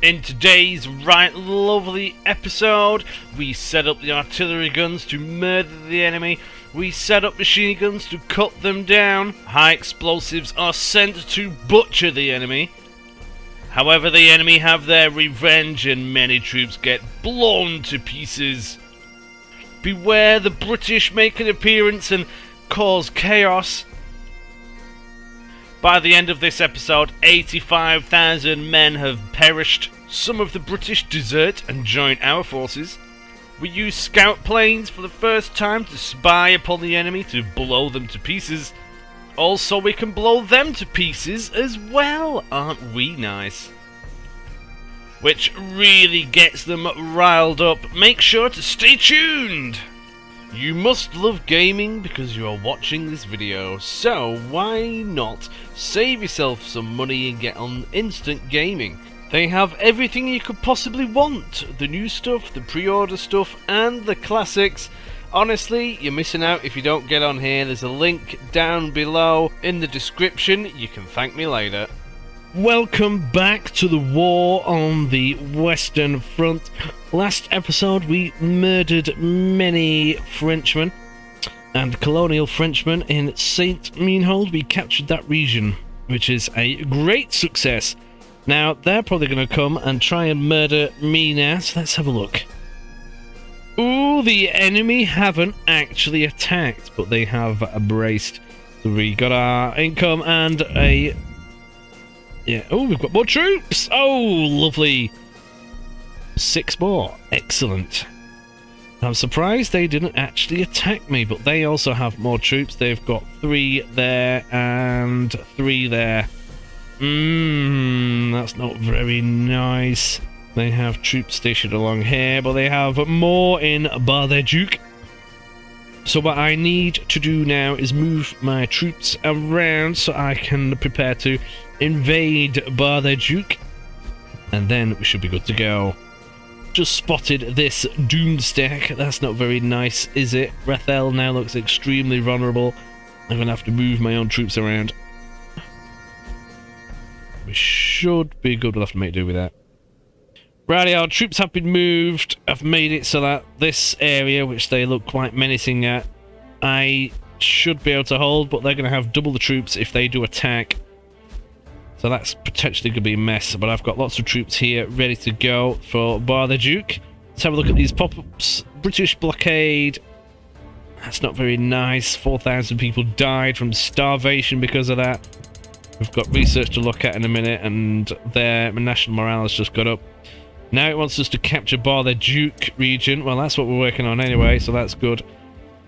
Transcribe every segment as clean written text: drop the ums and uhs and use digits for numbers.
In today's right lovely episode, we set up the artillery guns to murder the enemy, we set up machine guns to cut them down, high explosives are sent to butcher the enemy. However, the enemy have their revenge and many troops get blown to pieces. Beware, the British make an appearance and cause chaos. By the end of this episode, 85,000 men have perished. Some of the British desert and join our forces. We use scout planes for the first time to spy upon the enemy to blow them to pieces. Also, we can blow them to pieces as well. Aren't we nice? Which really gets them riled up. Make sure to stay tuned! You must love gaming because you are watching this video, so why not save yourself some money and get on Instant Gaming? They have everything you could possibly want. The new stuff, the pre-order stuff, and the classics. Honestly, you're missing out if you don't get on here. There's a link down below in the description. You can thank me later. Welcome back to the war on the Western Front. Last episode we murdered many Frenchmen and colonial Frenchmen in St. Menehould. We captured that region, which is a great success. Now they're probably going to come and try and murder me now, so let's have a look. Ooh, the enemy haven't actually attacked, but they have braced. So we got our income and a... yeah, oh, we've got more troops! Oh, lovely. 6 more. Excellent. I'm surprised they didn't actually attack me, but they also have more troops. They've got 3 there and 3 there. That's not very nice. They have troops stationed along here, but they have more in Bar-le-Duc. So what I need to do now is move my troops around so I can prepare to invade Bar-le-Duc, and then we should be good to go. Just spotted this doomed stack. That's not very nice, is it? Rethel now looks extremely vulnerable. I'm gonna have to move my own troops around. We should be good. We'll have to make do with that. Righty, our troops have been moved. I've made it so that this area, which they look quite menacing at, I should be able to hold, but they're going to have double the troops if they do attack. So that's potentially going to be a mess, but I've got lots of troops here ready to go for Bar-le-Duc. Let's have a look at these pop-ups. British blockade. That's not very nice. 4,000 people died from starvation because of that. We've got research to look at in a minute, and their national morale has just got up. Now it wants us to capture Bar-le-Duc region. Well, that's what we're working on anyway, so that's good.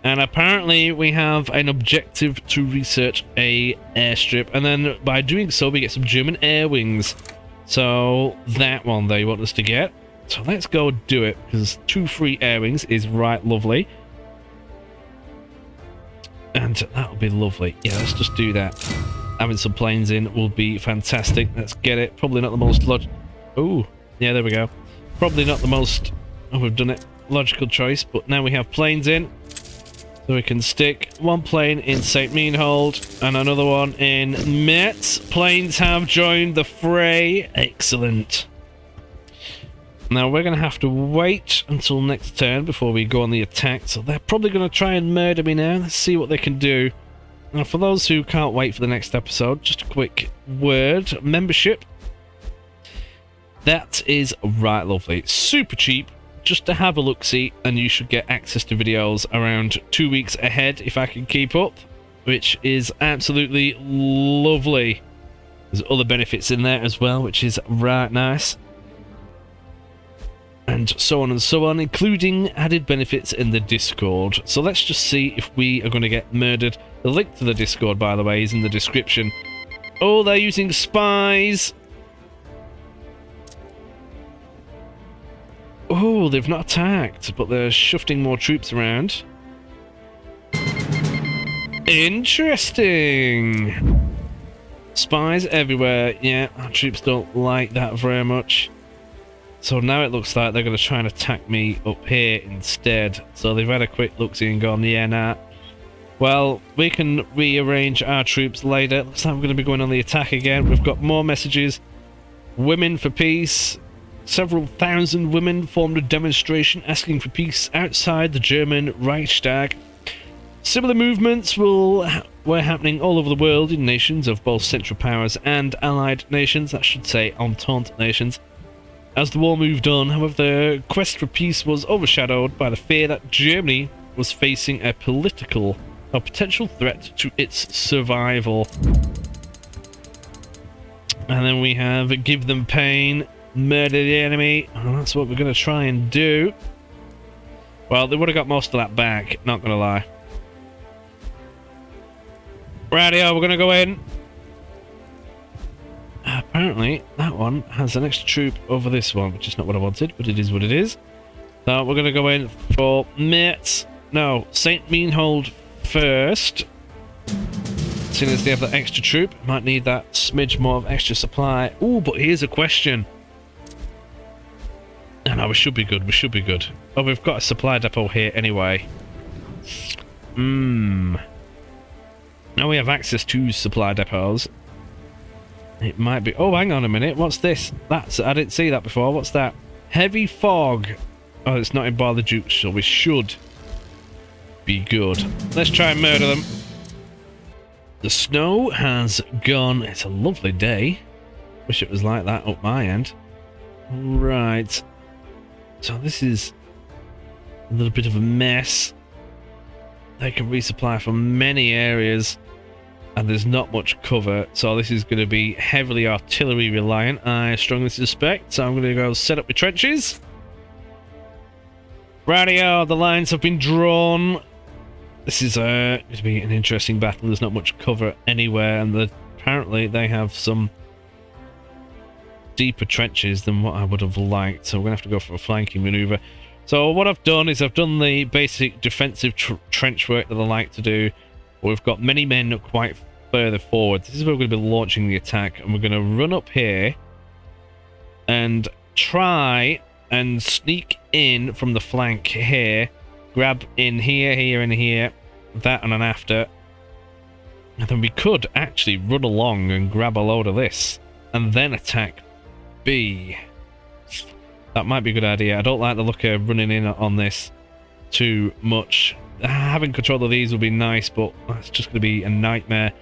And apparently we have an objective to research a airstrip, and then by doing so we get some German air wings. So that one they want us to get. So let's go do it, because 2 free air wings is right lovely. And that'll be lovely. Yeah, let's just do that. Having some planes in will be fantastic. Let's get it. Probably not the most oh, yeah, there we go. Probably not the most... oh, we've done it. Logical choice, but now we have planes in. So we can stick 1 plane in St. Menehould and another one in Metz. Planes have joined the fray. Excellent. Now we're going to have to wait until next turn before we go on the attack. So they're probably going to try and murder me now. Let's see what they can do. Now, for those who can't wait for the next episode, just a quick word. Membership. That is right lovely. Super cheap. Just to have a look-see, and you should get access to videos around 2 weeks ahead if I can keep up, which is absolutely lovely. There's other benefits in there as well, which is right nice. And so on, including added benefits in the Discord. So let's just see if we are going to get murdered. The link to the Discord, by the way, is in the description. Oh, they're using spies. Oh, they've not attacked, but they're shifting more troops around. Interesting. Spies everywhere. Yeah, our troops don't like that very much. So now it looks like they're going to try and attack me up here instead. So they've had a quick look-see and gone, yeah, nah. Well, we can rearrange our troops later. Looks like we're going to be going on the attack again. We've got more messages. Women for peace. several thousand women formed a demonstration asking for peace outside the German Reichstag. Similar movements were happening all over the world in nations of both Central Powers and Allied nations, that should say Entente nations. As the war moved on, however, the quest for peace was overshadowed by the fear that Germany was facing a potential threat to its survival. And then we have give them pain, murder the enemy. And that's what we're going to try and do. Well, they would have got most of that back, not going to lie. Radio, we're going to go in. Apparently, that one has an extra troop over this one, which is not what I wanted, but it is what it is. So we're going to go in for St. Meanhold first. Seeing as they have that extra troop, might need that smidge more of extra supply. Ooh, but here's a question. No, we should be good, we should be good. Oh, we've got a supply depot here anyway. Now we have access to supply depots. It might be... Oh, hang on a minute. What's this? I didn't see that before. What's that? Heavy fog. Oh, it's not in Bar the Duke, so we should be good. Let's try and murder them. The snow has gone. It's a lovely day. Wish it was like that up my end. Right. So this is a little bit of a mess. They can resupply from many areas. And there's not much cover, so this is going to be heavily artillery reliant, I strongly suspect. So I'm going to go set up my trenches. Radio, the lines have been drawn. This is going to be an interesting battle. There's not much cover anywhere, and apparently they have some deeper trenches than what I would have liked. So we're going to have to go for a flanking maneuver. So what I've done is I've done the basic defensive trench work that I like to do. We've got many men quite further forward. This is where we're going to be launching the attack, and we're going to run up here and try and sneak in from the flank here, grab in here, here, and here, that and an after, and then we could actually run along and grab a load of this and then attack B. That might be a good idea. I don't like the look of running in on this too much. Having control of these will be nice, but that's just going to be a nightmare.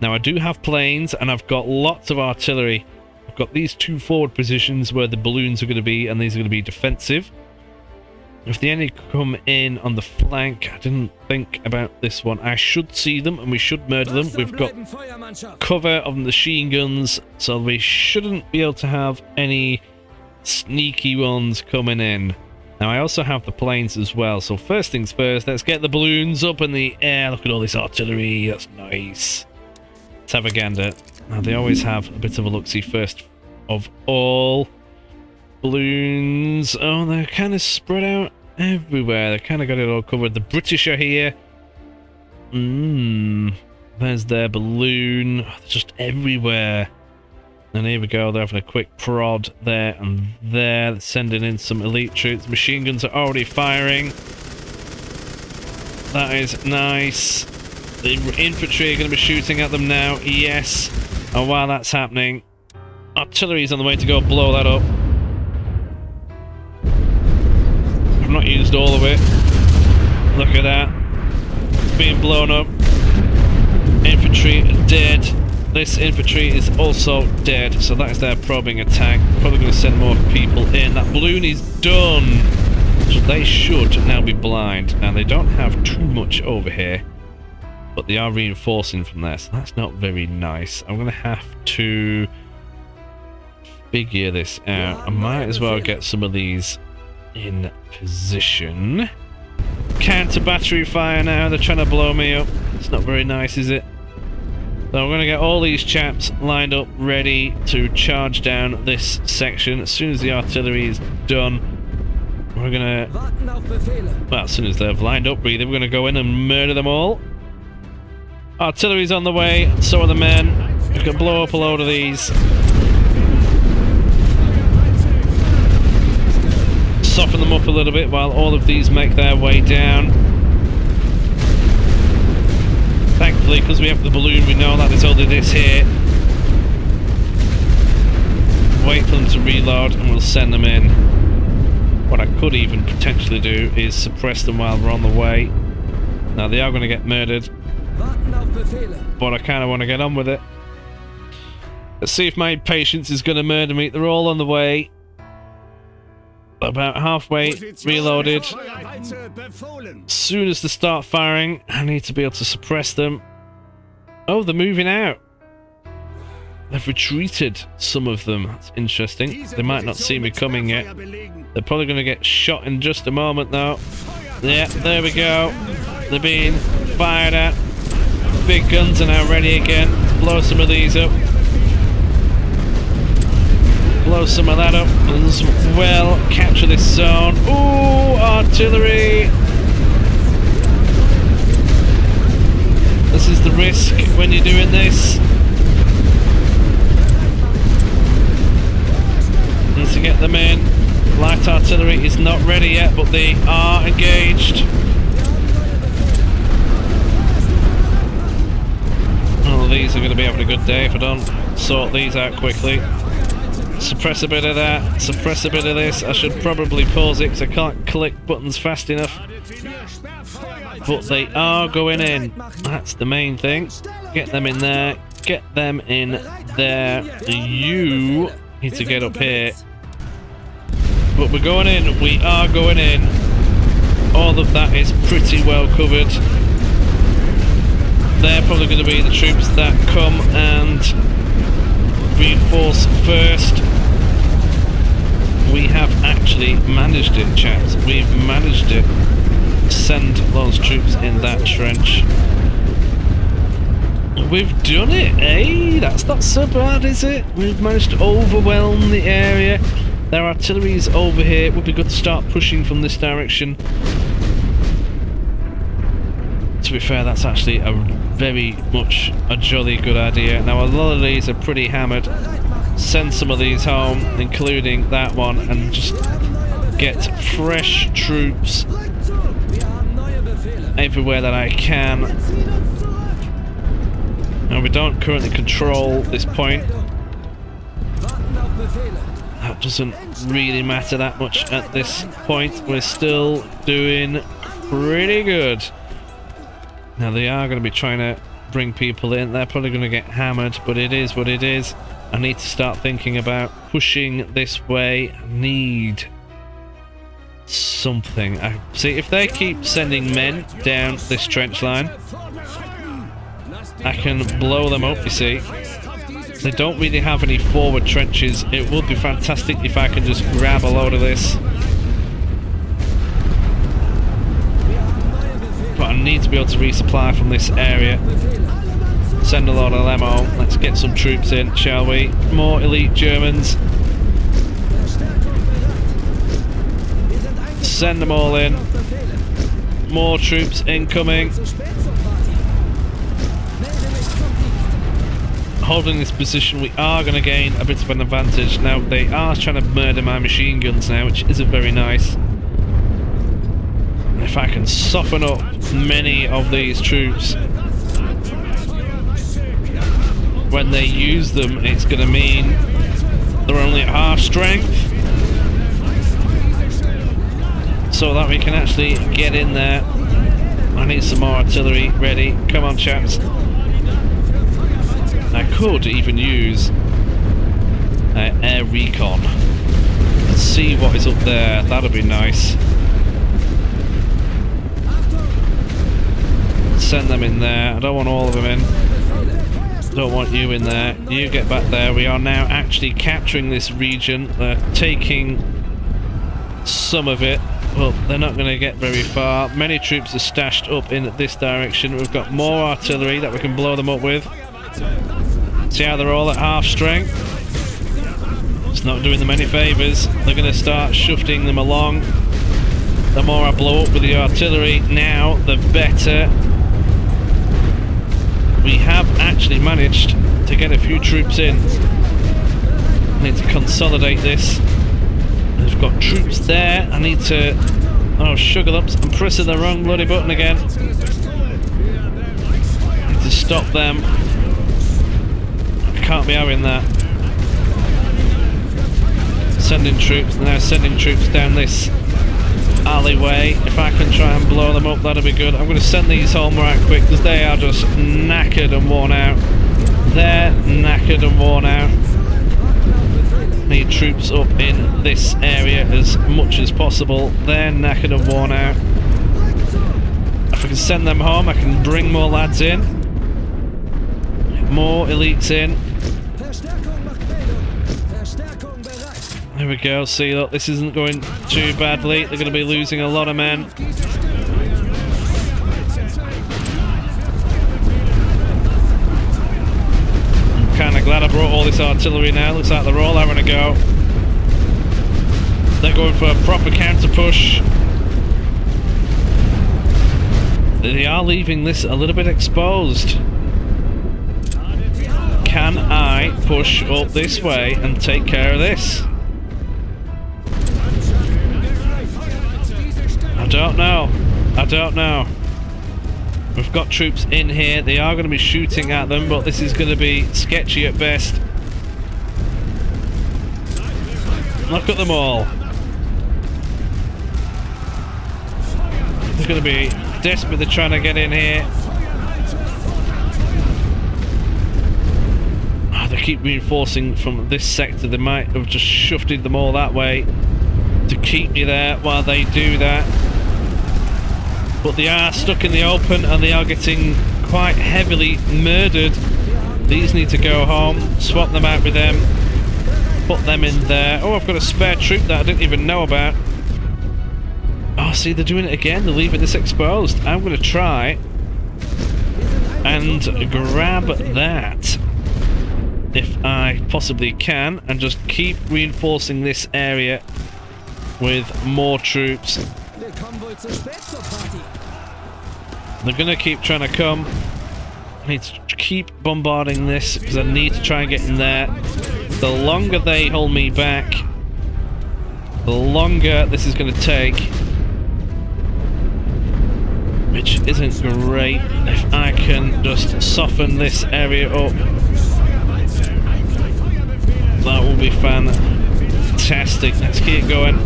Now, I do have planes, and I've got lots of artillery. I've got these two forward positions where the balloons are going to be, and these are going to be defensive. If the enemy come in on the flank, I didn't think about this one. I should see them, and we should murder them. We've got cover of machine guns, so we shouldn't be able to have any sneaky ones coming in. Now, I also have the planes as well, so first things first, let's get the balloons up in the air. Look at all this artillery, that's nice. Let's have a gander. Now, they always have a bit of a look-see first of all. Balloons, oh, they're kind of spread out everywhere. They kind of got it all covered. The British are here. There's their balloon. Oh, they're just everywhere. And here we go, they're having a quick prod there and there. They're sending in some elite troops. Machine guns are already firing. That is nice. The infantry are going to be shooting at them now. Yes. And while that's happening, artillery is on the way to go blow that up. I've not used all of it. Look at that. It's being blown up. Infantry are dead. This infantry is also dead, so that is their probing attack. Probably going to send more people in. That balloon is done. So they should now be blind. Now, they don't have too much over here, but they are reinforcing from there, so that's not very nice. I'm going to have to figure this out. I might as well get some of these in position. Counter battery fire now. They're trying to blow me up. It's not very nice, is it? So I'm going to get all these chaps lined up, ready to charge down this section. As soon as the artillery is done, we're going to... Well, as soon as they've lined up, really, we're going to go in and murder them all. Artillery's on the way, so are the men. We can blow up a load of these. Soften them up a little bit while all of these make their way down. Thankfully, because we have the balloon, we know that there's only this here. wait for them to reload and we'll send them in. What I could even potentially do is suppress them while we're on the way. Now they are going to get murdered, but I kind of want to get on with it. Let's see if my patience is going to murder me. They're all on the way. About halfway reloaded. As soon as they start firing, I need to be able to suppress them. Oh, they're moving out. They've retreated, some of them. That's interesting. They might not see me coming yet. They're probably going to get shot in just a moment, though. Yeah, there we go. They're being fired at. Big guns are now ready again. Blow some of these up. Blow some of that up as well. Capture this zone. Ooh, artillery. This is the risk when you're doing this. Need to get them in. Light artillery is not ready yet, but they are engaged. Oh, these are going to be having a good day if I don't sort these out quickly. Suppress a bit of that, suppress a bit of this. I should probably pause it because I can't click buttons fast enough. But they are going in. That's the main thing. Get them in there. Get them in there. You need to get up here. But we're going in. We are going in. All of that is pretty well covered. They're probably going to be the troops that come and reinforce first. We have actually managed it, chaps. We've managed it. Send those troops in that trench. We've done it, eh? That's not so bad, is it? We've managed to overwhelm the area. Their artillery is over here. It would be good to start pushing from this direction. To be fair, that's actually a very much a jolly good idea. Now, a lot of these are pretty hammered. Send some of these home, including that one, and just get fresh troops everywhere that I can. Now, we don't currently control this point. That doesn't really matter that much at this point. We're still doing pretty good. Now, they are going to be trying to bring people in. They're probably going to get hammered, but it is what it is. I need to start thinking about pushing this way. I need something. See, if they keep sending men down this trench line, I can blow them up, you see. They don't really have any forward trenches. It would be fantastic if I can just grab a load of this. But I need to be able to resupply from this area. Send a lot of them home. Let's get some troops in, shall we? More elite Germans. Send them all in. More troops incoming. Holding this position, we are going to gain a bit of an advantage. Now, they are trying to murder my machine guns now, which isn't very nice. And if I can soften up many of these troops, when they use them, it's going to mean they're only at half strength, so that we can actually get in there. I need some more artillery ready. Come on, chaps. I could even use air recon. Let's see what is up there. That'd be nice. Send them in there. I don't want all of them in. Don't want you in there. You get back there. We are now actually capturing this region. They're taking some of it. Well, they're not going to get very far. Many troops are stashed up in this direction. We've got more artillery that we can blow them up with. See how they're all at half strength? It's not doing them any favours. They're going to start shifting them along. The more I blow up with the artillery now, the better. We have actually managed to get a few troops in. I need to consolidate this. We've got troops there. I need to... Oh, sugar lumps. I'm pressing the wrong bloody button again. I need to stop them. I can't be having that. sending troops. They're now sending troops down this alleyway. If I can try and blow them up, that'll be good. I'm going to send these home right quick because they are just knackered and worn out. They're knackered and worn out. Need troops up in this area as much as possible. They're knackered and worn out. If I can send them home, I can bring more lads in. More elites in. There we go. See, look, this isn't going too badly. They're going to be losing a lot of men. I'm kind of glad I brought all this artillery now. Looks like they're all having a go. They're going for a proper counter push. They are leaving this a little bit exposed. Can I push up this way and take care of this? I don't know. I don't know. We've got troops in here. They are going to be shooting at them, but this is going to be sketchy at best. Look at them all. They're going to be desperately trying to get in here. Oh, they keep reinforcing from this sector. They might have just shifted them all that way to keep me there while they do that. But they are stuck in the open and they are getting quite heavily murdered. These need to go home. Swap them out with them. Put them in there. Oh, I've got a spare troop that I didn't even know about. Oh, see, they're doing it again. They're leaving this exposed. I'm going to try and grab that if I possibly can and just keep reinforcing this area with more troops. They're going to keep trying to come. I need to keep bombarding this because I need to try and get in there. The longer they hold me back, the longer this is going to take. Which isn't great. If I can just soften this area up, that will be fantastic. Let's keep going.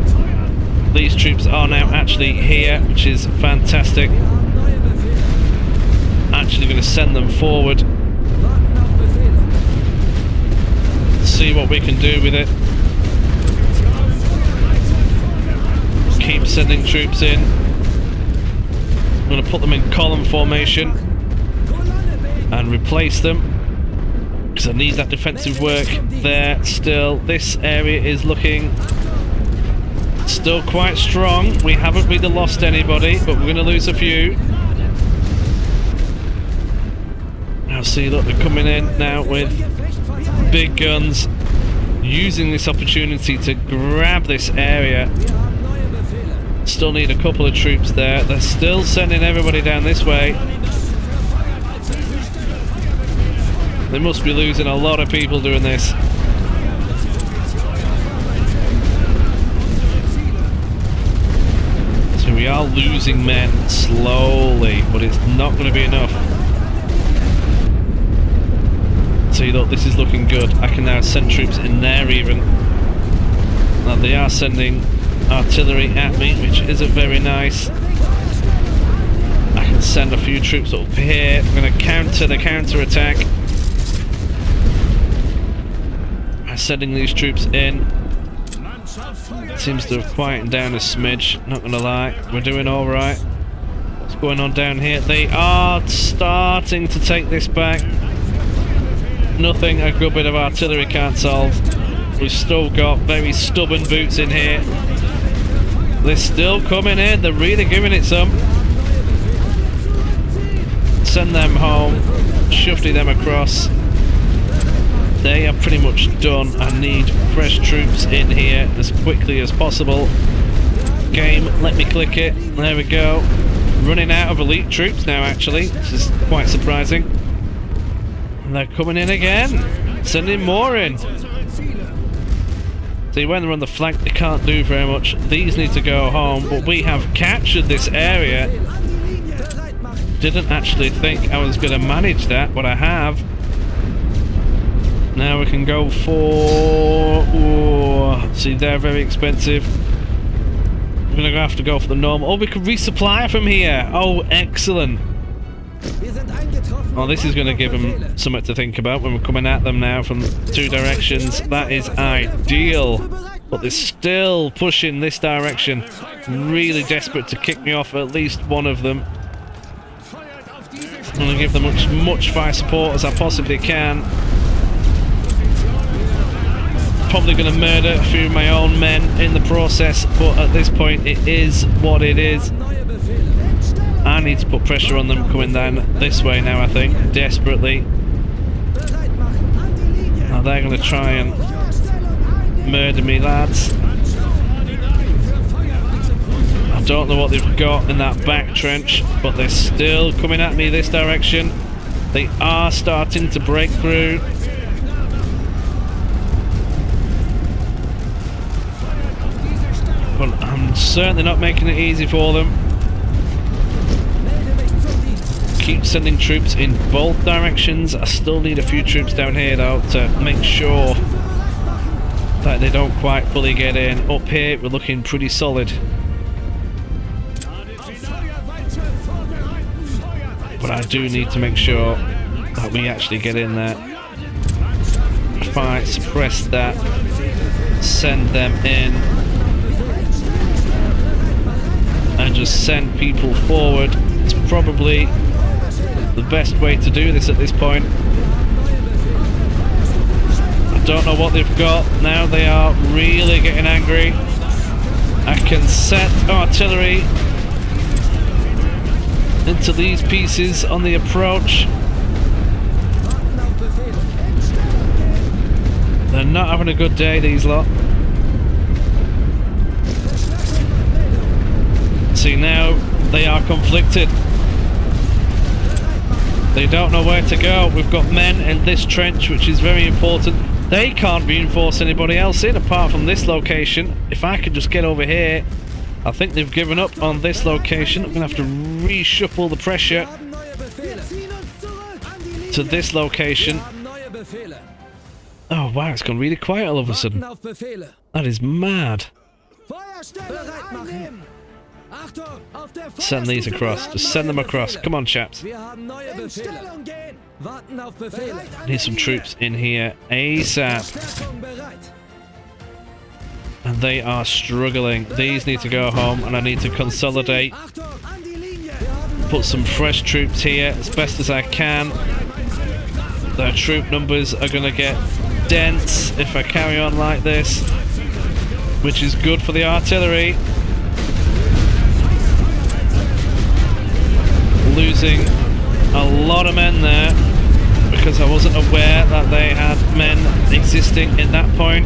These troops are now actually here, which is fantastic. Actually going to send them forward. See what we can do with it. Keep sending troops in. I'm going to put them in column formation and replace them because I need that defensive work there still. This area is looking still quite strong. We haven't really lost anybody, but we're going to lose a few. Now see, look, they're coming in now with big guns, using this opportunity to grab this area. Still need a couple of troops there. They're still sending everybody down this way. They must be losing a lot of people doing this. So we are losing men slowly, but it's not going to be enough. See, look, this is looking good. I can now send troops in there even. Now they are sending artillery at me, which isn't very nice. I can send a few troops up here. I'm going to counter the counter-attack by sending these troops in. It seems to have quietened down a smidge, not going to lie. We're doing alright. What's going on down here? They are starting to take this back. Nothing a good bit of artillery can't solve. We've still got very stubborn boots in here. They're still coming in. They're really giving it some. Send them home. Shuffle them across. They are pretty much done. I need fresh troops in here as quickly as possible. Game, let me click it. There we go. Running out of elite troops now, actually. This is quite surprising. And they're coming in again. Sending more in. See, when they're on the flank, they can't do very much. These need to go home, but we have captured this area. Didn't actually think I was going to manage that, but I have. Now we can go for... Ooh, see, they're very expensive. We're going to have to go for the normal. Oh, we can resupply from here. Oh, excellent. Oh, this is going to give them something to think about when we're coming at them now from two directions. That is ideal. But they're still pushing this direction. Really desperate to kick me off at least one of them. I'm going to give them as much fire support as I possibly can. Probably going to murder a few of my own men in the process, but at this point it is what it is. I need to put pressure on them coming down this way now, I think, desperately. Now they're going to try and murder me, lads. I don't know what they've got in that back trench, but they're still coming at me this direction. They are starting to break through. But I'm certainly not making it easy for them. Keep sending troops in both directions. I still need a few troops down here though to make sure that they don't quite fully get in. Up here we're looking pretty solid. But I do need to make sure that we actually get in there. If I suppress that, send them in, and just send people forward, it's probably the best way to do this at this point. I don't know what they've got. Now they are really getting angry. I can set artillery into these pieces on the approach. They're not having a good day, these lot. See, now they are conflicted. They don't know where to go. We've got men in this trench, which is very important. They can't reinforce anybody else in apart from this location. If I could just get over here. I think they've given up on this location. I'm going to have to reshuffle the pressure to this location. Oh wow, it's gone really quiet all of a sudden. That is mad. Send these across. Just send them across. Come on, chaps. Need some troops in here ASAP. And they are struggling. These need to go home, and I need to consolidate. Put some fresh troops here as best as I can. Their troop numbers are going to get dense if I carry on like this, which is good for the artillery. Losing a lot of men there because I wasn't aware that they had men existing in that point.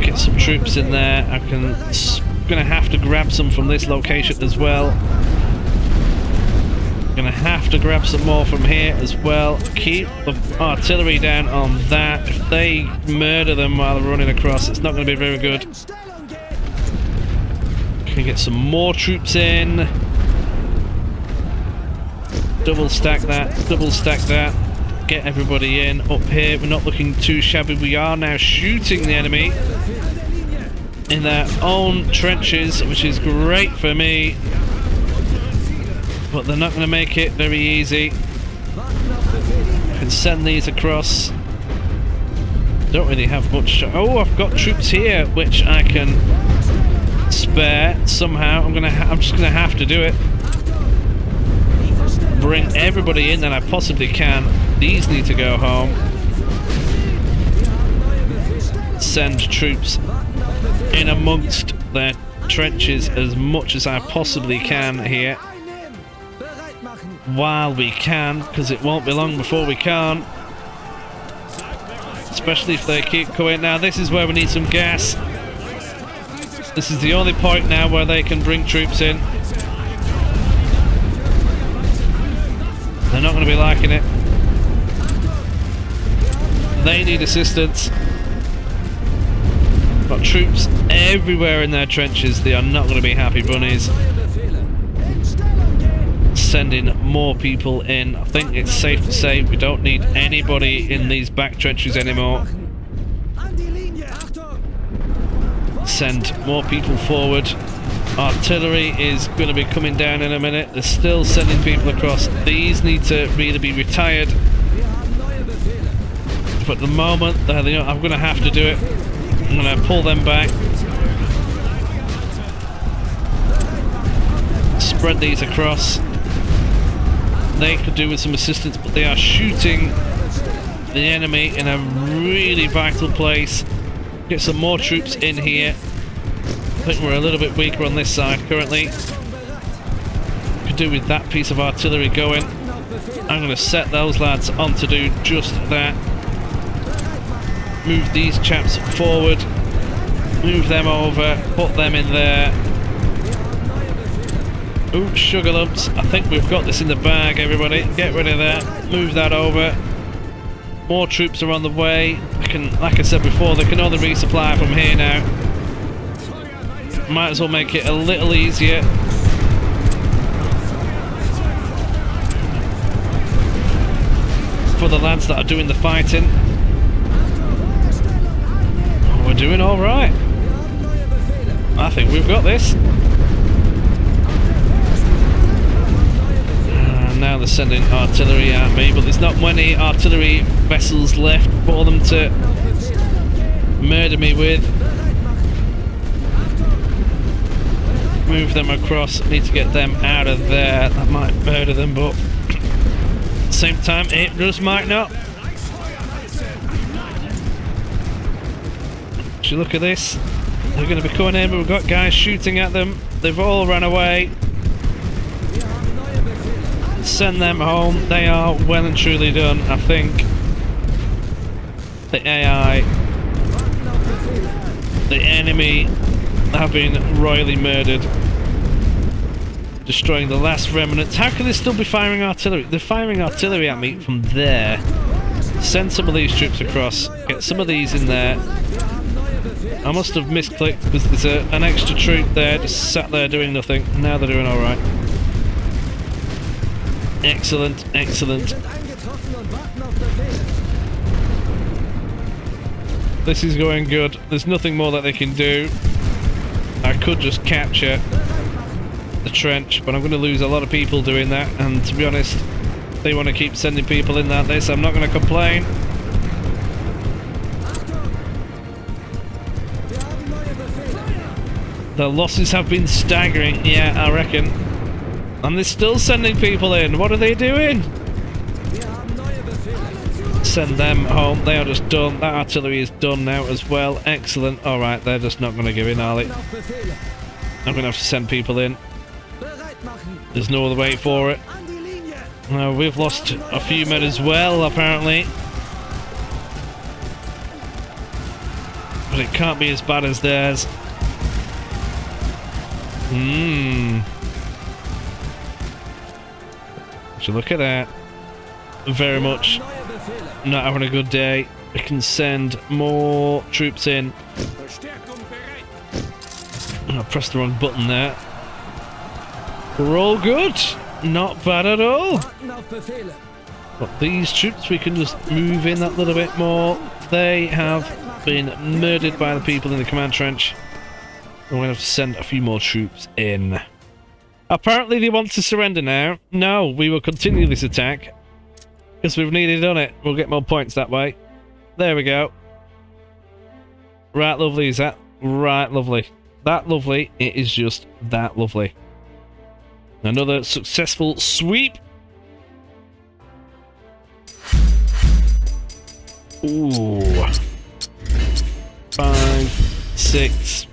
Get some troops in there. I'm gonna have to grab some from this location as well. Gonna have to grab some more from here as well. Keep the artillery down on that. If they murder them while they're running across, it's not going to be very good. Can get some more troops in. Double stack that. Double stack that. Get everybody in. Up here, we're not looking too shabby. We are now shooting the enemy in their own trenches, which is great for me. But they're not going to make it very easy. I can send these across. Don't really have much. Oh, I've got troops here, which I can spare somehow. I'm just gonna have to do it. Bring everybody in that I possibly can. These need to go home. Send troops in amongst their trenches as much as I possibly can here. While we can, because it won't be long before we can't. Especially if they keep coming. Now this is where we need some gas. This is the only point now where they can bring troops in. They're not going to be liking it. They need assistance. Got troops everywhere in their trenches. They are not going to be happy bunnies. sending more people in. I think it's safe to say we don't need anybody in these back trenches anymore. Send more people forward. Artillery is going to be coming down in a minute. They're still sending people across. These need to really be retired. But at the moment, I'm going to have to do it. I'm going to pull them back. Spread these across. They could do with some assistance, but they are shooting the enemy in a really vital place. Get some more troops in here. I think we're a little bit weaker on this side currently. Could do with that piece of artillery going. I'm going to set those lads on to do just that. Move these chaps forward. Move them over. Put them in there. Ooh, sugar lumps. I think we've got this in the bag, everybody. Get rid of that. Move that over. More troops are on the way. Like I said before, they can only resupply from here now. Might as well make it a little easier. For the lads that are doing the fighting. We're doing alright. I think we've got this. Now they're sending artillery at me, but there's not many artillery vessels left for them to murder me with. Move them across. Need to get them out of there. That might murder them, but at the same time it just might not. If you look at this, they're going to be coming in, but we've got guys shooting at them. They've all run away. Send them home. They are well and truly done. I think the AI, the enemy, have been royally murdered. Destroying the last remnants. How can they still be firing artillery? They're firing artillery at me from there. Send some of these troops across. Get some of these in there. I must have misclicked because there's an extra troop there just sat there doing nothing. Now they're doing alright. Excellent, excellent. This is going good. There's nothing more that they can do. I could just capture the trench, but I'm going to lose a lot of people doing that, and to be honest, they want to keep sending people in that this. I'm not going to complain. The losses have been staggering, yeah, I reckon. And they're still sending people in. What are they doing? Send them home. They are just done. That artillery is done now as well. Excellent. Alright, they're just not going to give in, are they? I'm going to have to send people in. There's no other way for it. We've lost a few men as well, apparently. But it can't be as bad as theirs. So look at that. Very much not having a good day. We can send more troops in. I pressed the wrong button there. We're all good. Not bad at all. But these troops, we can just move in that little bit more. They have been murdered by the people in the command trench. We're going to have to send a few more troops in. Apparently they want to surrender now. No, we will continue this attack. Because we've nearly done it. We'll get more points that way. There we go. Right, lovely is that. Right, lovely. That lovely. It is just that lovely. Another successful sweep. Ooh. 5, 6,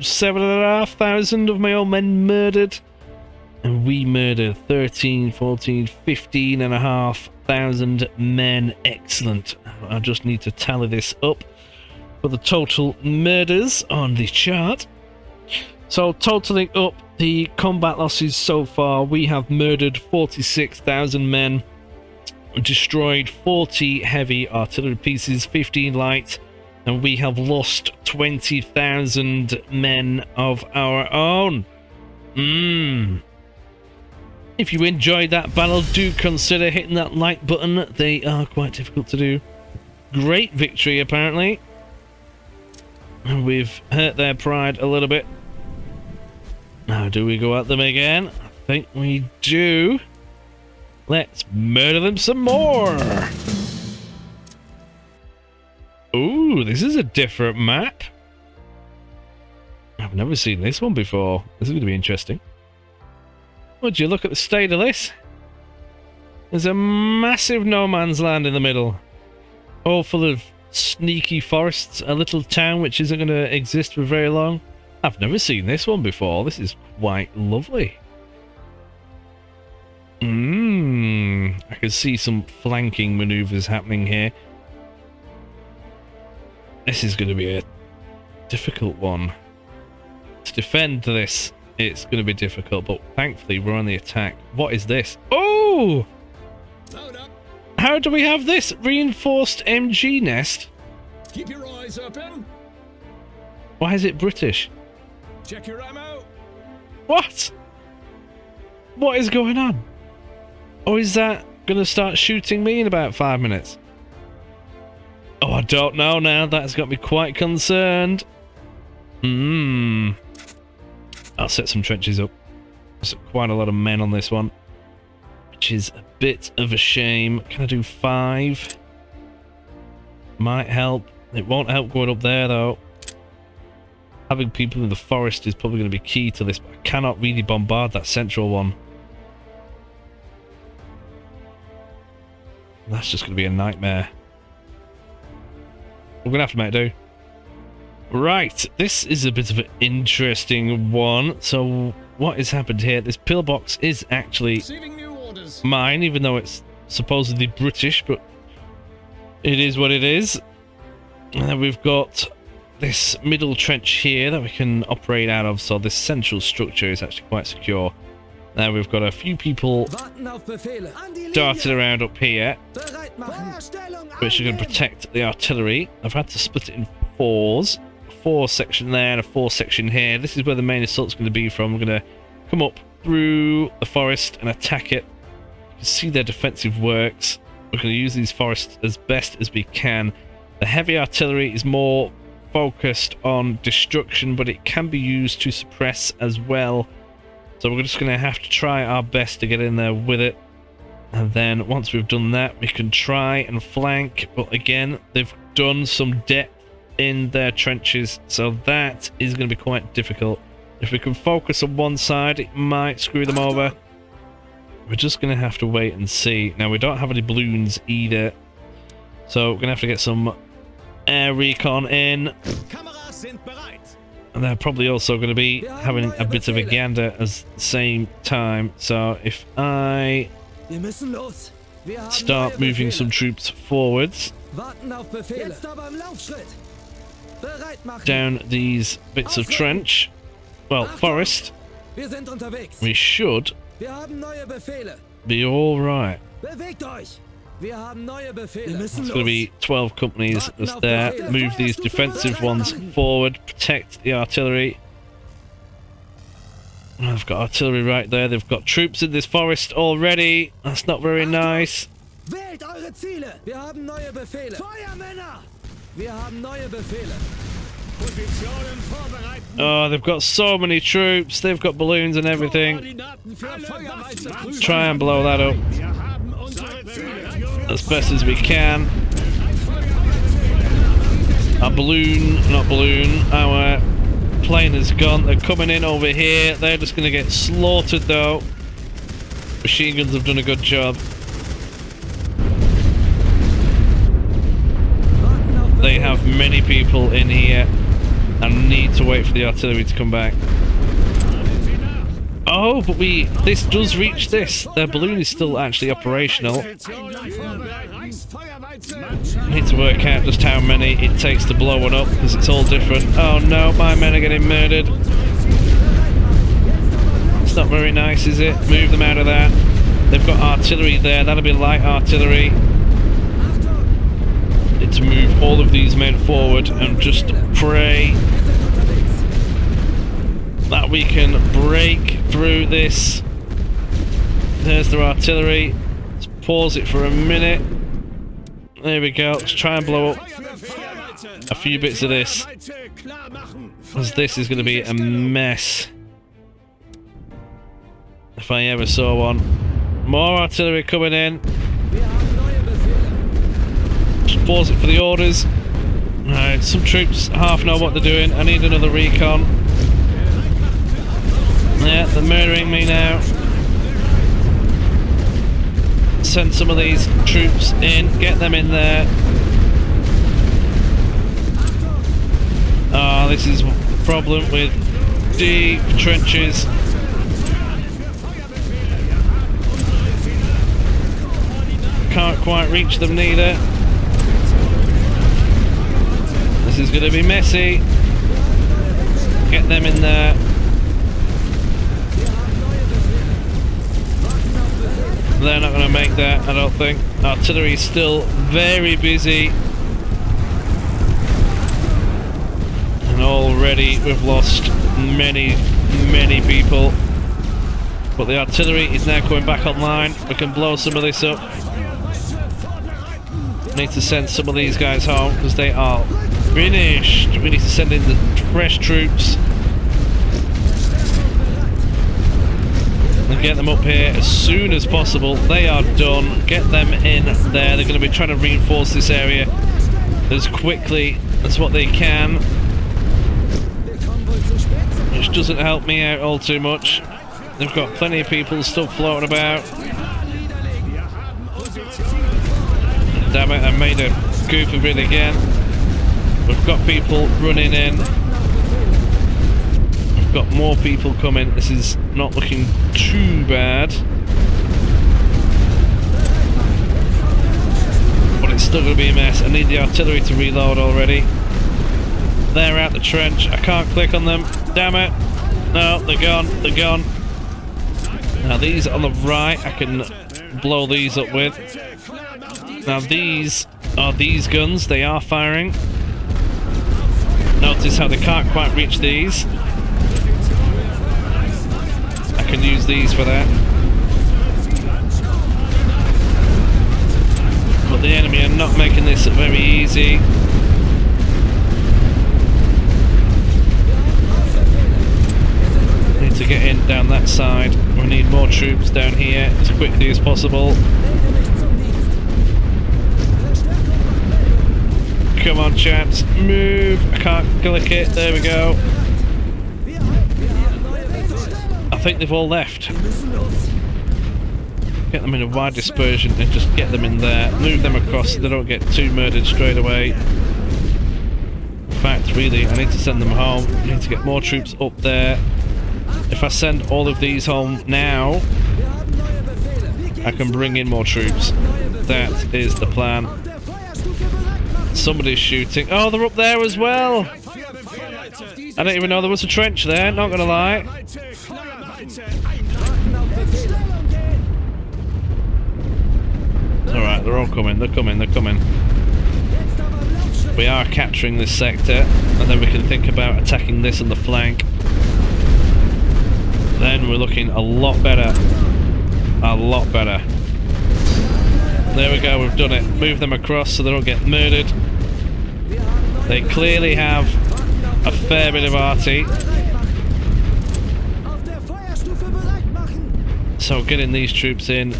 7,500 of my own men murdered. And we murdered 13, 14, 15,500 men. Excellent. I just need to tally this up for the total murders on the chart. So totaling up the combat losses so far, we have murdered 46,000 men, destroyed 40 heavy artillery pieces, 15 light, and we have lost 20,000 men of our own. If you enjoyed that battle, do consider hitting that like button. They are quite difficult to do. Great victory, apparently. And we've hurt their pride a little bit. Now, do we go at them again? I think we do. Let's murder them some more. Ooh, this is a different map. I've never seen this one before. This is going to be interesting. Would you look at the state of this? There's a massive no man's land in the middle. All full of sneaky forests. A little town which isn't going to exist for very long. I've never seen this one before. This is quite lovely. I can see some flanking maneuvers happening here. This is going to be a difficult one. To defend this, it's going to be difficult, but thankfully we're on the attack. What is this? Oh! How do we have this? Reinforced MG nest? Keep your eyes open. Why is it British? Check your ammo. What? What is going on? Or is that going to start shooting me in about 5 minutes? Oh, I don't know now. That's got me quite concerned. I'll set some trenches up. There's quite a lot of men on this one, which is a bit of a shame. Can I do 5? Might help. It won't help going up there, though. Having people in the forest is probably going to be key to this, but I cannot really bombard that central one. That's just going to be a nightmare. We're going to have to make do. Right, this is a bit of an interesting one. So, what has happened here? This pillbox is actually mine, even though it's supposedly British, but it is what it is. And then we've got this middle trench here that we can operate out of, so this central structure is actually quite secure. Now we've got a few people darted around up here, which are going to protect the artillery. I've had to split it in 4s. A 4 section there and a 4 section here. This is where the main assault's going to be from. We're going to come up through the forest and attack it. You can see their defensive works. We're going to use these forests as best as we can. The heavy artillery is more focused on destruction, but it can be used to suppress as well. So we're just going to have to try our best to get in there with it. And then once we've done that, we can try and flank. But again, they've done some depth in their trenches, so that is going to be quite difficult. If we can focus on one side, it might screw them over. We're just going to have to wait and see. Now, we don't have any balloons either, so we're going to have to get some air recon in. And they're probably also going to be having a bit of a gander at the same time. So if I start moving some troops forwards down these bits of trench, well, forest, we should be all right. It's going to be 12 companies that's there. Move these defensive ones forward, protect the artillery. I've got artillery right there. They've got troops in this forest already. That's not very nice. Oh, they've got so many troops. They've got balloons and everything. Try and blow that up as best as we can. Our our plane is gone. They're coming in over here. They're just going to get slaughtered though. Machine guns have done a good job. They have many people in here and need to wait for the artillery to come back. Oh, but this does reach this. Their balloon is still actually operational. I need to work out just how many it takes to blow one up, because it's all different. Oh no, my men are getting murdered. It's not very nice, is it? Move them out of that. They've got artillery there. That'll be light artillery. Need to move all of these men forward and just pray that we can break through this There's their artillery. Let's pause it for a minute. There we go. Let's try and blow up a few bits of this, as this is going to be a mess if I ever saw one. More artillery coming in. Just pause it for the orders. Alright, some troops half know what they're doing. I need another recon. Yeah, they're murdering me now. Send some of these troops in, get them in there. Ah, this is the problem with deep trenches. Can't quite reach them neither. This is going to be messy. Get them in there. They're not going to make that, I don't think. Artillery is still very busy. And already we've lost many people. But the artillery is now coming back online. We can blow some of this up. Need to send some of these guys home because they are finished. We need to send in the fresh troops and get them up here as soon as possible. They are done. Get them in there. They're going to be trying to reinforce this area as quickly as what they can, which doesn't help me out all too much. They've got plenty of people still floating about. Damn it, I made a goof of it again. We've got people running in. We've got more people coming. This is not looking too bad. But it's still going to be a mess. I need the artillery to reload already. They're out the trench. I can't click on them. Damn it. No, they're gone. They're gone. Now these on the right, I can blow these up with. Now these are these guns. They are firing. Notice how they can't quite reach these. I can use these for that. But the enemy are not making this very easy. Need to get in down that side. We need more troops down here as quickly as possible. Come on, chaps, move. I can't click it. There we go. I think they've all left. Get them in a wide dispersion and just get them in there. Move them across so they don't get too murdered straight away. In fact, really, I need to send them home. I need to get more troops up there. If I send all of these home now, I can bring in more troops. That is the plan. Somebody's shooting. Oh, they're up there as well. I didn't even know there was a trench there, not gonna lie. Alright, they're all coming, they're coming, they're coming. We are capturing this sector, and then we can think about attacking this on the flank. Then we're looking a lot better. A lot better. There we go, we've done it. Move them across so they don't get murdered. They clearly have a fair bit of arty. So getting these troops in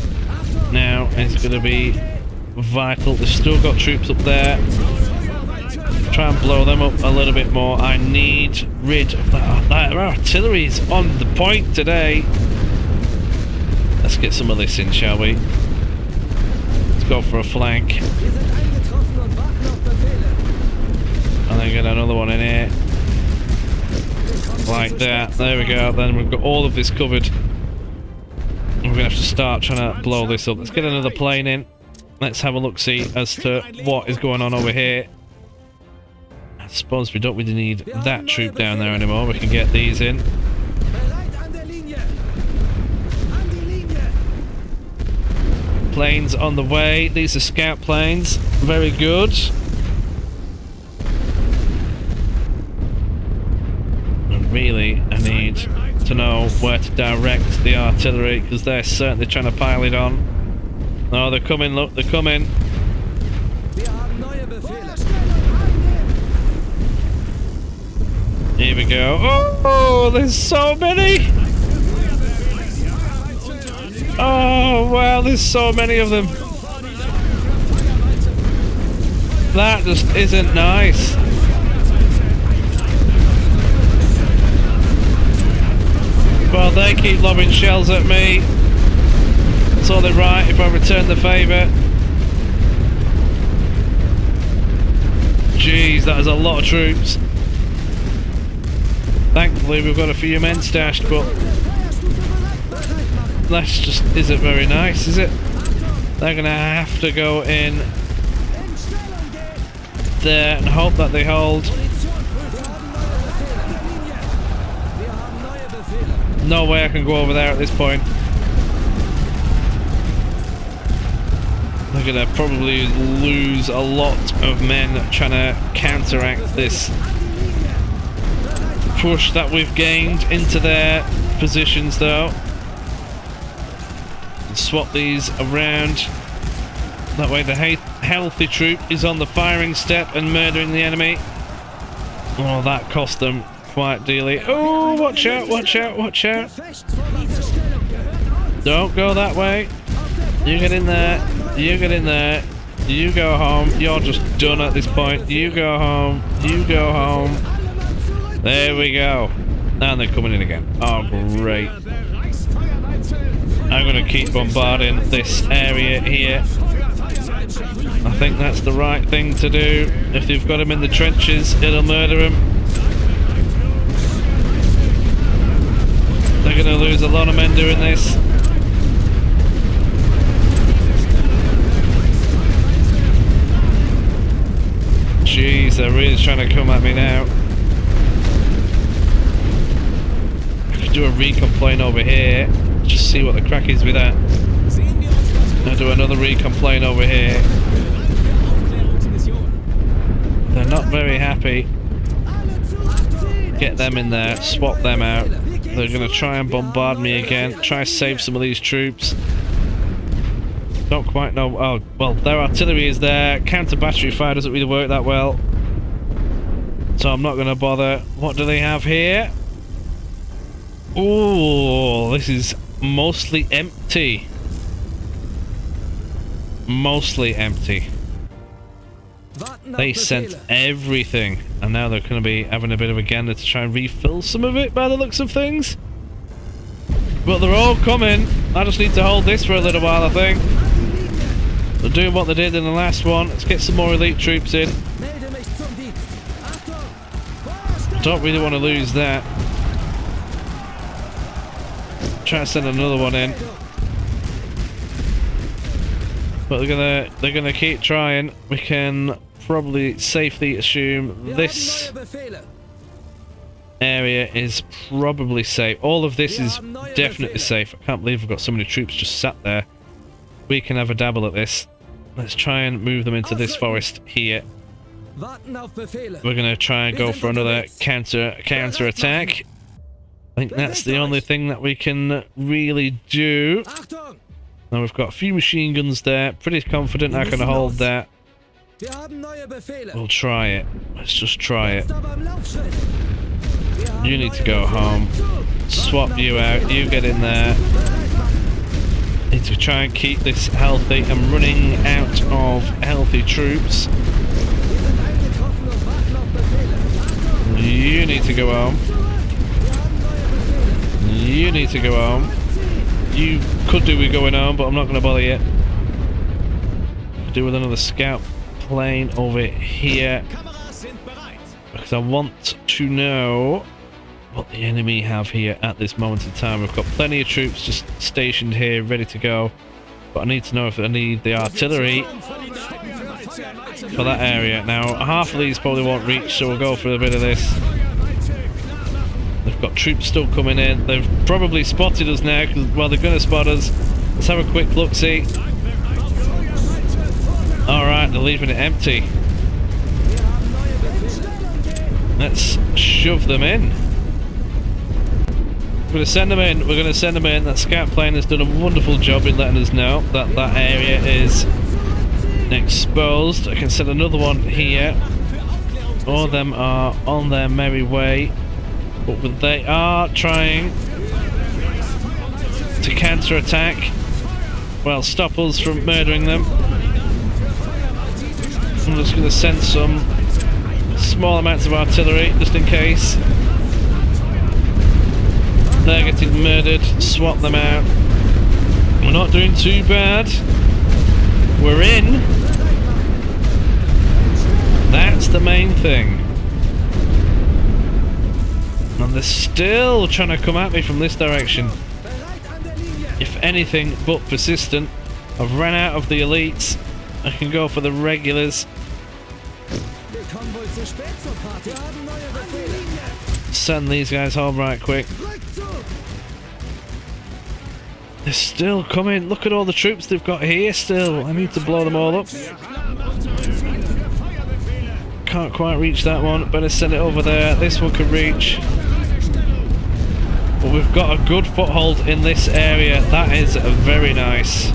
now is going to be vital. They've still got troops up there. Try and blow them up a little bit more. I need rid of that. Our artillery is on the point today. Let's get some of this in, shall we? Let's go for a flank. And then get another one in here. Like that. There we go. Then we've got all of this covered. And we're going to have to start trying to blow this up. Let's get another plane in. Let's have a look-see as to what is going on over here. I suppose we don't really need that troop down there anymore. We can get these in. Planes on the way. These are scout planes. Very good. And really, I need to to know where to direct the artillery, because they're certainly trying to pile it on. Oh, they're coming, look, they're coming. Here we go. Oh, there's so many! Oh, wow, there's so many of them. That just isn't nice. Well, they keep lobbing shells at me. It's only right if I return the favour. Jeez, that is a lot of troops. Thankfully, we've got a few men stashed, but that just isn't very nice, is it? They're going to have to go in there and hope that they hold. No way I can go over there at this point. They're going to probably lose a lot of men trying to counteract this push that we've gained into their positions, though. Swap these around. That way the healthy troop is on the firing step and murdering the enemy. Oh, that cost them quite dearly. Oh, watch out, watch out, watch out. Don't go that way. You get in there. You get in there. You go home. You're just done at this point. You go home. You go home. There we go. And they're coming in again. Oh, great. I'm going to keep bombarding this area here. I think that's the right thing to do. If you've got them in the trenches, it'll murder them. They're going to lose a lot of men doing this. Jeez, they're really trying to come at me now. I could do a recon plane over here. Just see what the crack is with that. I'll do another recon plane over here. They're not very happy. Get them in there, swap them out. They're going to try and bombard me again. Try to save some of these troops. Don't quite know. Oh, well, their artillery is there. Counter battery fire doesn't really work that well. So I'm not going to bother. What do they have here? Oh, this is mostly empty. Mostly empty. They sent everything, and now they're going to be having a bit of a gander to try and refill some of it by the looks of things. But they're all coming. I just need to hold this for a little while, I think. They're doing what they did in the last one. Let's get some more elite troops in. Don't really want to lose that. Try to send another one in. But they're gonna keep trying. We can probably safely assume this area is probably safe. All of this is definitely safe. I can't believe we've got so many troops just sat there. We can have a dabble at this. Let's try and move them into this forest here. We're gonna try and go for another counter attack. I think that's the only thing that we can really do. Now we've got a few machine guns there. Pretty confident I can hold that. We'll try it. Let's just try it. You need to go home. Swap you out. You get in there. Need to try and keep this healthy. I'm running out of healthy troops. You need to go home. You need to go home. You could do with going home, but I'm not going to bother you. Do with another scout plane over here. Because I want to know what the enemy have here at this moment in time. We've got plenty of troops just stationed here, ready to go. But I need to know if I need the artillery for that area. Now, half of these probably won't reach, so we'll go for a bit of this. They've got troops still coming in. They've probably spotted us now, because, well, they're going to spot us. Let's have a quick look-see. Alright, they're leaving it empty. Let's shove them in. We're going to send them in. We're going to send them in. That scout plane has done a wonderful job in letting us know that that area is exposed. I can send another one here. All of them are on their merry way. But they are trying to counter-attack. Well, stop us from murdering them. I'm just going to send some small amounts of artillery, just in case. They're getting murdered. Swap them out. We're not doing too bad. We're in. That's the main thing. And they're still trying to come at me from this direction. If anything but persistent. I've ran out of the elites. I can go for the regulars. Send these guys home right quick. They're still coming. Look at all the troops they've got here still. I need to blow them all up. Can't quite reach that one. Better send it over there. This one can reach. But we've got a good foothold in this area. That is very nice.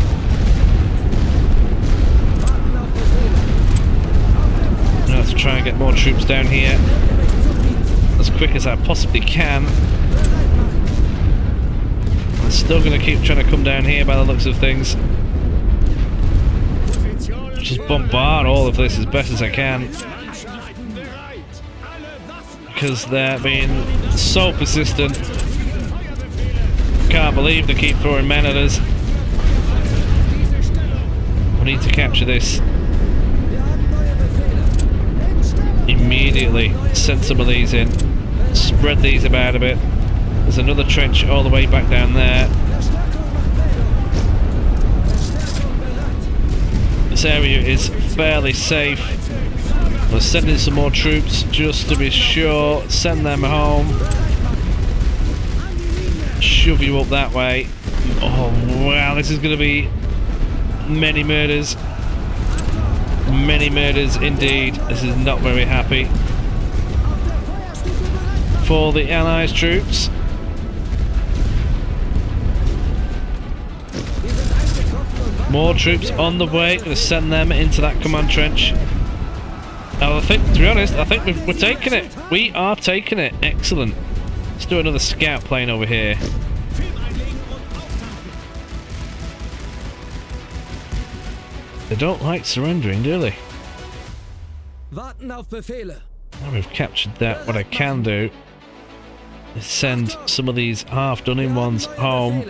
I'm going to have to try and get more troops down here as quick as I possibly can. I'm still going to keep trying to come down here by the looks of things. Just bombard all of this as best as I can. Because they're being so persistent. Can't believe they keep throwing men at us. We need to capture this. Immediately send some of these in. Spread these about a bit. There's another trench all the way back down there. This area is fairly safe. We're sending some more troops just to be sure. Send them home. Shove you up that way. Oh wow, this is going to be many murders. Many murders indeed. This is not very happy for the Allies troops. More troops on the way. Going to send them into that command trench. I think, to be honest, I think we're taking it. We are taking it. Excellent. Let's do another scout plane over here. They don't like surrendering, do they? Now we've captured that. What I can do is send some of these half-done-in ones home.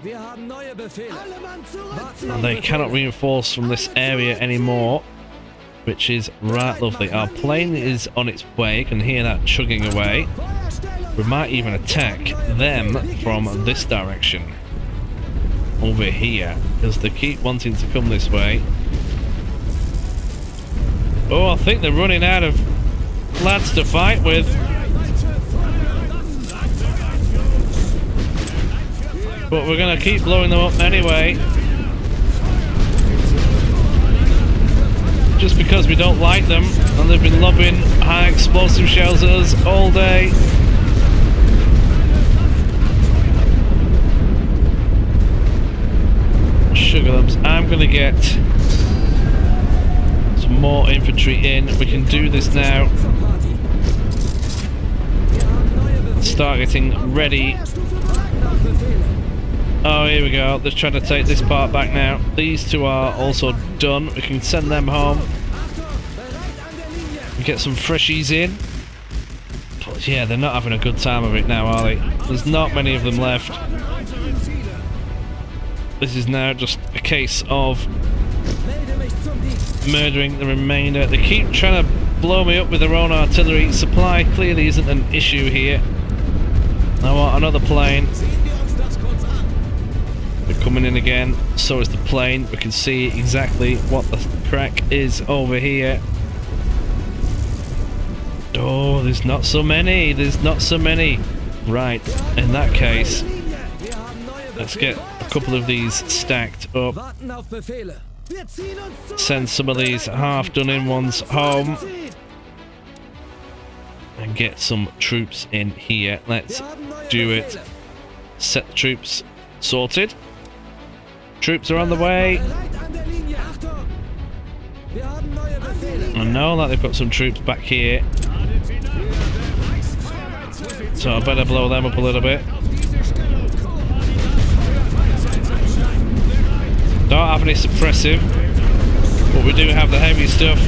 And they cannot reinforce from this area anymore, which is right lovely. Our plane is on its way. You can hear that chugging away. We might even attack them from this direction. Over here, because they keep wanting to come this way. Oh, I think they're running out of lads to fight with. But we're going to keep blowing them up anyway. Just because we don't like them, and they've been lobbing high explosive shells at us all day. Sugar lumps. I'm going to get some more infantry in. We can do this now. Start getting ready. Oh, here we go. They're trying to take this part back now. These two are also done. We can send them home. Get some freshies in. But yeah, they're not having a good time of it now, are they? There's not many of them left. This is now just a case of murdering the remainder. They keep trying to blow me up with their own artillery. Supply clearly isn't an issue here. I want another plane. They're coming in again. So is the plane. We can see exactly what the crack is over here. Oh, there's not so many. There's not so many. Right, in that case, let's get a couple of these stacked up. Send some of these half-done-in ones home. And get some troops in here. Let's do it. set the troops sorted. Troops are on the way. I know that they've got some troops back here, so I better blow them up a little bit. Don't have any suppressive, but we do have the heavy stuff.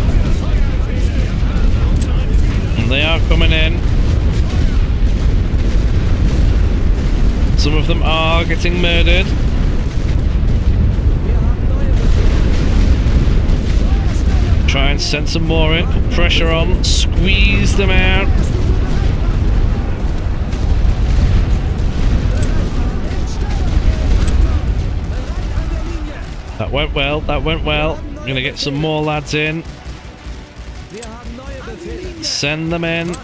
And they are coming in. Some of them are getting murdered. Try and send some more in, put pressure on, squeeze them out. That went well, that went well. I'm gonna get some more lads in. Send them in.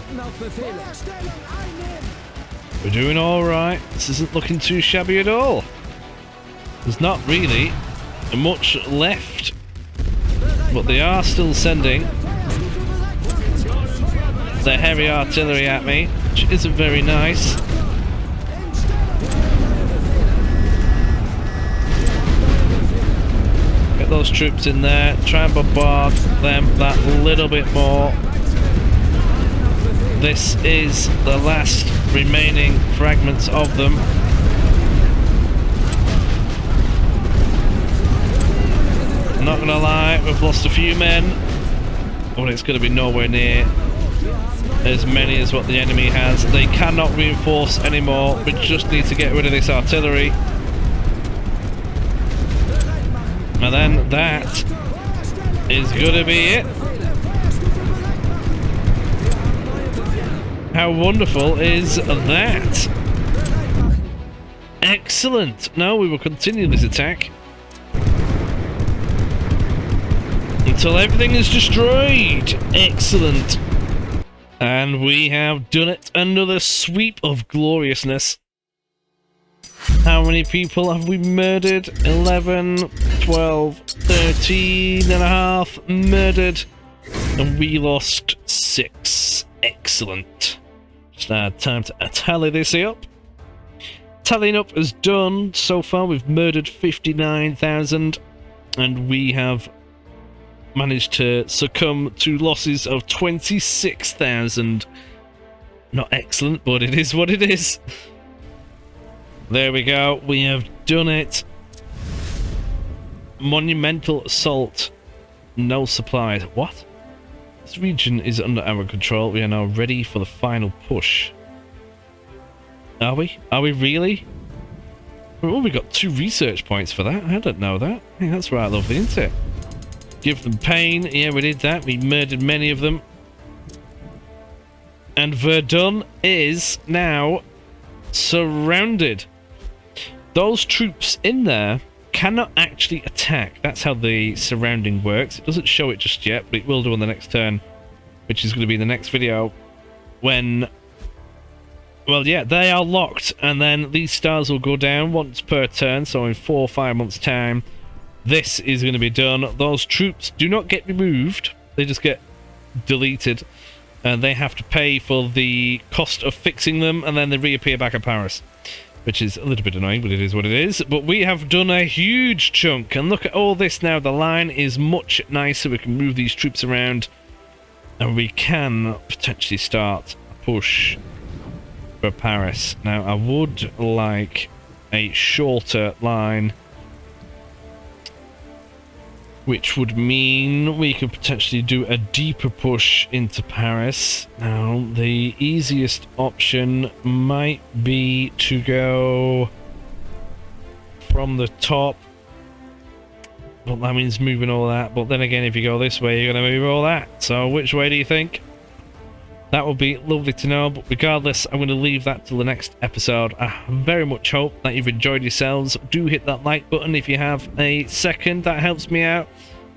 We're doing alright. This isn't looking too shabby at all. There's not really much left, but they are still sending their heavy artillery at me, which isn't very nice. Get those troops in there, try and bombard them that little bit more. This is the last remaining fragments of them. Not gonna lie, we've lost a few men, but it's gonna be nowhere near as many as what the enemy has. They cannot reinforce anymore. We just need to get rid of this artillery. And then that is gonna be it. How wonderful is that? Excellent. Now we will continue this attack until everything is destroyed. Excellent. And we have done it. Another sweep of gloriousness. How many people have we murdered? 11, 12, 13 and a half murdered. And we lost 6. Excellent. Just time to tally this up. Tallying up is done. So far we've murdered 59,000. And we have managed to succumb to losses of 26,000. Not excellent, but it is what it is. There we go. We have done it. Monumental assault. No supplies. What? This region is under our control. We are now ready for the final push. Are we? Are we really? Oh, we got 2 research points for that. I don't know that. Hey, that's right lovely, isn't it? Give them pain. Yeah, we did that. We murdered many of them. And Verdun is now surrounded. Those troops in there cannot actually attack. That's how the surrounding works. It doesn't show it just yet, but it will do on the next turn, which is going to be the next video when... Well, yeah, they are locked, and then these stars will go down once per turn, so in 4 or 5 months' time, this is going to be done. Those troops do not get removed, they just get deleted, and they have to pay for the cost of fixing them, and then they reappear back at Paris, which is a little bit annoying, but it is what it is. But we have done a huge chunk, and look at all this now. The line is much nicer. We can move these troops around, and we can potentially start a push for Paris. Now, I would like a shorter line, which would mean we could potentially do a deeper push into Paris. Now, the easiest option might be to go from the top. Well, that means moving all that, but then again, if you go this way, you're going to move all that. So, which way do you think? That would be lovely to know, but regardless, I'm going to leave that till the next episode. I very much hope that you've enjoyed yourselves. Do hit that like button if you have a second, that helps me out.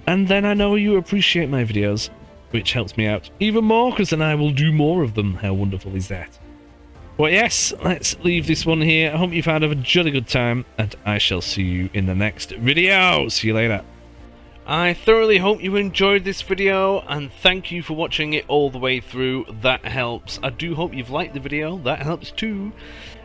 And then I know you appreciate my videos, which helps me out even more, because then I will do more of them. How wonderful is that? But yes, let's leave this one here. I hope you've had a jolly good time, and I shall see you in the next video. See you later. I thoroughly hope you enjoyed this video, and thank you for watching it all the way through. That helps. I do hope you've liked the video. That helps too.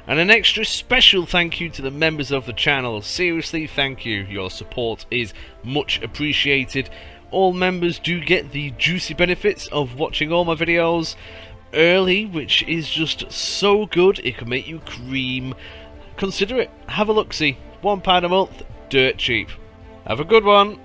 And an extra special thank you to the members of the channel. Seriously, thank you. Your support is much appreciated. All members do get the juicy benefits of watching all my videos early, which is just so good. It can make you cream. Consider it. Have a look-see. £1 a month. Dirt cheap. Have a good one.